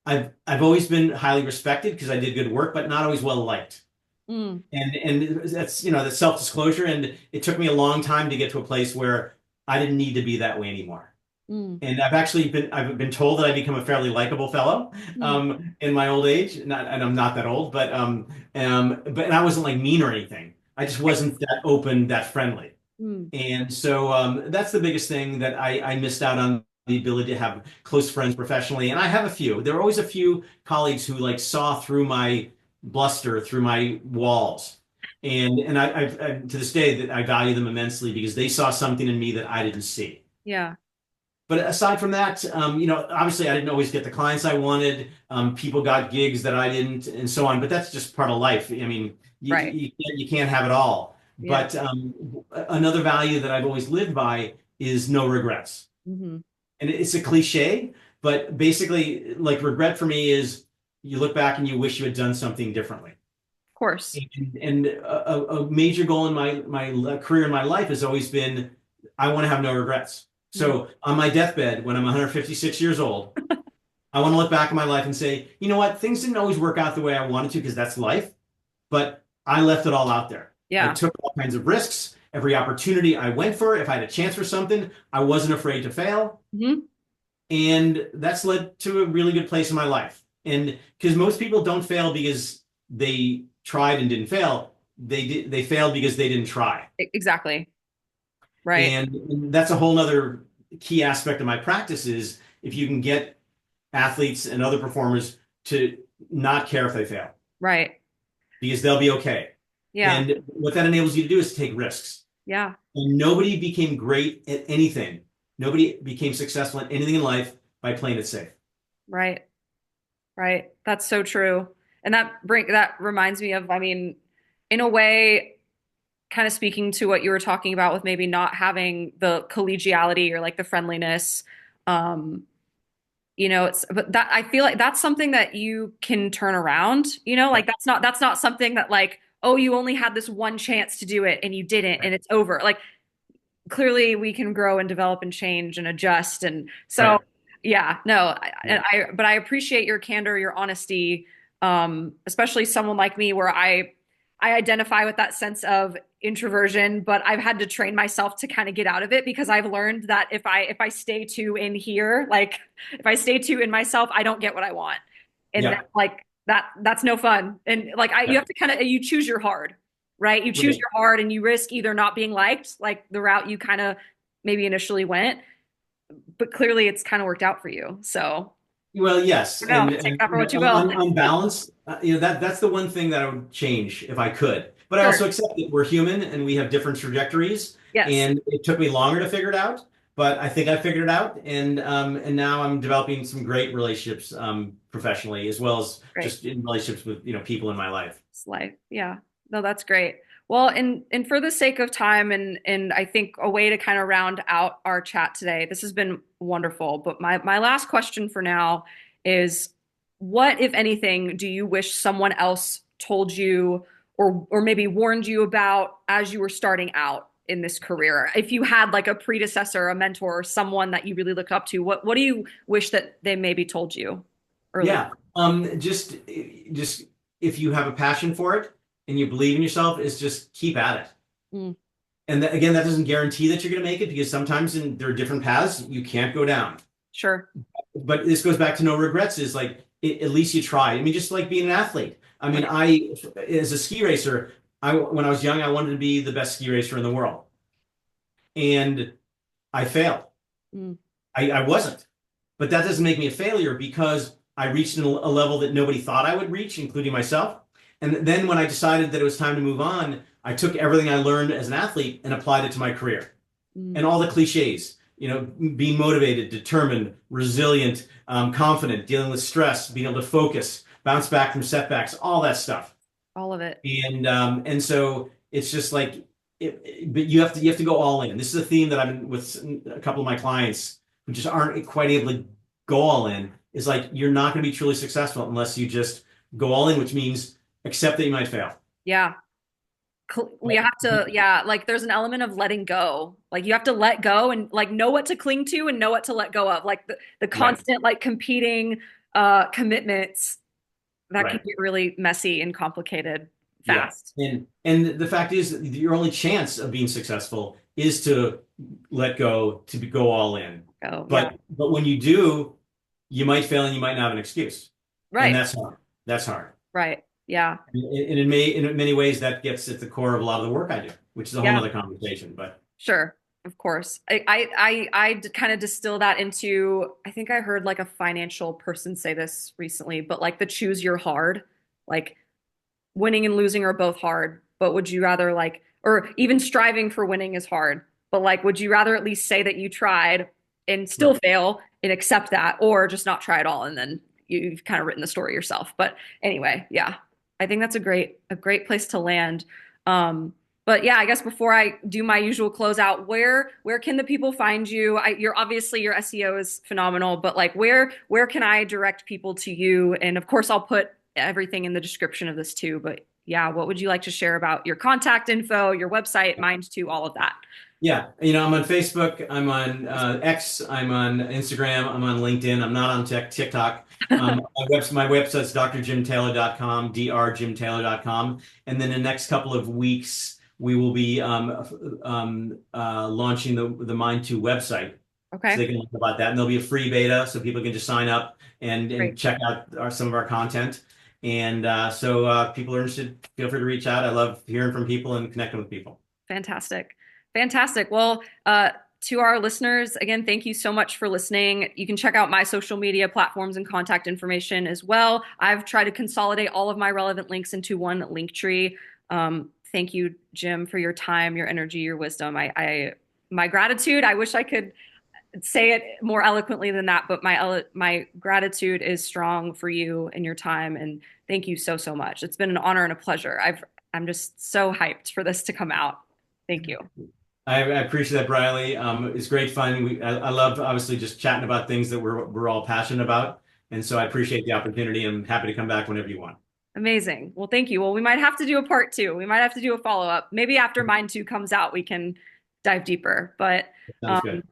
I've always been highly respected because I did good work, but not always well liked. Mm, And that's that's self-disclosure, and it took me a long time to get to a place where I didn't need to be that way anymore. mm, And I've been told that I become a fairly likable fellow mm, in my old age. Not and I'm not that old, but and I wasn't like mean or anything. I just wasn't that open, that friendly. mm. And so that's the biggest thing that I missed out on, the ability to have close friends professionally. And I have a few. There are always a few colleagues who like saw through my bluster, through my walls. And to this day that I value them immensely because they saw something in me that I didn't see. Yeah, But aside from that, obviously I didn't always get the clients I wanted. People got gigs that I didn't, and so on. But that's just part of life. I mean, right. you can't have it all. Yeah. But another value that I've always lived by is no regrets. Hmm. And it's a cliche, but basically, like regret for me is you look back and you wish you had done something differently. Of course. And a major goal in my career in my life has always been I want to have no regrets. Mm. So on my deathbed, when I'm 156 years old, I want to look back at my life and say, you know what, things didn't always work out the way I wanted to because that's life, but I left it all out there. I Yeah. took all kinds of risks. Every opportunity I went for, if I had a chance for something, I wasn't afraid to fail. Hmm. And that's led to a really good place in my life. And because most people don't fail because they tried and didn't fail, they failed because they didn't try. Exactly. Right. And that's a whole nother key aspect of my practice is if you can get athletes and other performers to not care if they fail Right. because they'll be okay. Yeah. And what that enables you to do is take risks. Yeah. And nobody became great at anything. Nobody became successful at anything in life by playing it safe. Right. Right. That's so true. And that reminds me of, I mean, in a way, kind of speaking to what you were talking about with maybe not having the collegiality or like the friendliness. Um, but that I feel like that's something that you can turn around, like Right. that's not something that like, oh, you only had this one chance to do it and you didn't Right. and it's over. Like clearly we can grow and develop and change and adjust. And so, Right. yeah, no, Yeah. but I appreciate your candor, your honesty, especially someone like me where I identify with that sense of introversion, but I've had to train myself to kind of get out of it because I've learned that if I stay too in here, like if I stay too in myself, I don't get what I want. And Yeah. that, like that's no fun. And like you Right. have to kind of you choose your hard, right? You choose Right. your hard and you risk either not being liked, like the route you kind of maybe initially went, but clearly it's kind of worked out for you. So, Well, yes, no, take and that for what you will. on balance, that's the one thing that I would change if I could. But I Sure. also accept that we're human and we have different trajectories, Yes. and it took me longer to figure it out, but I think I figured it out, and now I'm developing some great relationships professionally as well as Great. just in relationships with people in my life. It's life. Yeah. No, that's great. Well, and for the sake of time and I think a way to kind of round out our chat today, this has been wonderful. But my last question for now is what, if anything, do you wish someone else told you or maybe warned you about as you were starting out in this career? If you had like a predecessor, a mentor, or someone that you really looked up to, what do you wish that they maybe told you early? Yeah. Just if you have a passion for it and you believe in yourself, is just keep at it. Mm, And again, that doesn't guarantee that you're going to make it because sometimes there are different paths you can't go down. sure. But this goes back to no regrets is like at least you try. I mean, just like being an athlete. I mean, Right. as a ski racer, when I was young, I wanted to be the best ski racer in the world. And I failed. Mm, I wasn't. But that doesn't make me a failure because I reached a level that nobody thought I would reach, including myself. And then when I decided that it was time to move on, I took everything I learned as an athlete and applied it to my career. mm. And all the cliches, being motivated, determined, resilient, confident, dealing with stress, being able to focus, bounce back from setbacks, all that stuff. All of it. And so it's just like, but you have to go all in. This is a theme that I've been with a couple of my clients who just aren't quite able to go all in. Is like you're not going to be truly successful unless you just go all in, which means accept that you might fail. Yeah. We have to, yeah, like there's an element of letting go. Like you have to let go and like know what to cling to and know what to let go of. Like the Right, constant like competing commitments that can right. get really messy and complicated Yeah. fast. And the fact is that your only chance of being successful is to let go, go all in. Oh, yeah. But when you do, you might fail and you might not have an excuse. And Right. that's hard. That's hard. Right. Yeah. And in many ways that gets at the core of a lot of the work I do, which is a whole Yeah. other conversation. But Sure. Of course. I kind of distill that into, I think I heard like a financial person say this recently, but like the choose your hard, like winning and losing are both hard, but would you rather like, or even striving for winning is hard, but like, would you rather at least say that you tried and still right. fail and accept that, or just not try at all and then you've kind of written the story yourself? But anyway, yeah, I think that's a great place to land. But yeah, I guess before I do my usual closeout, where can the people find you? You're obviously your SEO is phenomenal, but like where can I direct people to you? And of course, I'll put everything in the description of this too. But yeah, what would you like to share about your contact info, your website, Mindto, all of that? Yeah, I'm on Facebook, I'm on X, I'm on Instagram, I'm on LinkedIn, I'm not on TikTok. My website's drjimtaylor.com, drjimtaylor.com. And then in the next couple of weeks, we will be launching the Mind2 website. So Okay, they can learn about that. And there'll be a free beta so people can just sign up great. and check out some of our content. And people are interested, feel free to reach out. I love hearing from people and connecting with people. Fantastic. Fantastic. Well, to our listeners, again, thank you so much for listening. You can check out my social media platforms and contact information as well. I've tried to consolidate all of my relevant links into one link tree. Thank you, Jim, for your time, your energy, your wisdom. My gratitude. I wish I could say it more eloquently than that, but my gratitude is strong for you and your time, and thank you so so much. It's been an honor and a pleasure. I'm just so hyped for this to come out. Thank you. I appreciate that, Briley. It's great fun. I love obviously just chatting about things that we're all passionate about, and so I appreciate the opportunity. I'm happy to come back whenever you want. Amazing. Well, thank you. Well, we might have to do a part two. We might have to do a follow up. Maybe after mine two comes out, we can dive deeper. But Sounds um, good.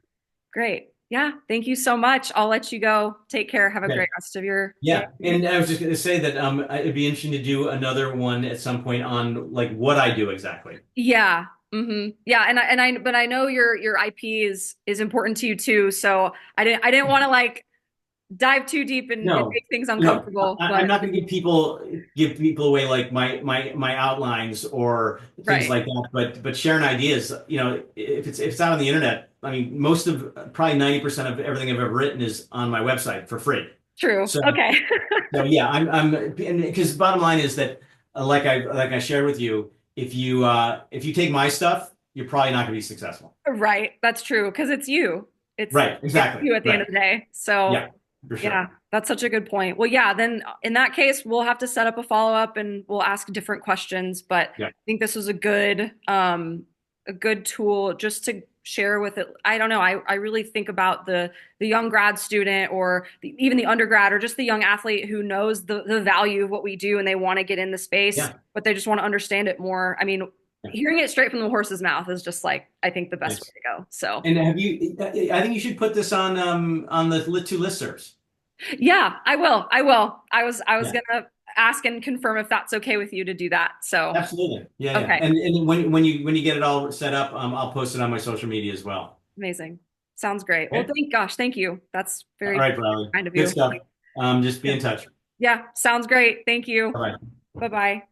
great. Yeah. Thank you so much. I'll let you go. Take care. Have a Okay. great rest of your day. Yeah, and I was just going to say that it'd be interesting to do another one at some point on like what I do exactly. Yeah. Yeah. But I know your IP is important to you too. So I didn't want to like dive too deep and No, make things no, uncomfortable. I'm But not going to give people away like my outlines or things right. like that. But sharing ideas, if it's out on the internet, I mean, most of probably 90% of everything I've ever written is on my website for free. True. So Okay. so yeah, I'm because bottom line is that like I shared with you, if you take my stuff, you're probably not going to be successful. Right. That's true. Because it's you. Right, It's exactly. you at the end Right. of the day. So Yeah, for yeah, sure. that's such a good point. Well, yeah, then in that case, we'll have to set up a follow-up and we'll ask different questions. But I Yeah. think this was a good tool just to share with it. I don't know. I really think about the young grad student or even the undergrad or just the young athlete who knows the value of what we do and they want to get in the space, Yeah. but they just want to understand it more. I mean, hearing it straight from the horse's mouth is just like, I think the best way Nice. to go. So And have you? I think you should put this on the lit two listservs. yeah, I will. I will. I was Yeah, gonna ask and confirm if that's okay with you to do that. So absolutely. Yeah, yeah. okay, And when you get it all set up, I'll post it on my social media as well. amazing. Sounds great. Well, Okay. thank you. That's All very right, Bradley. kind of Good you. stuff. Just be in touch. Yeah, sounds great. Thank you. Bye bye. Bye bye.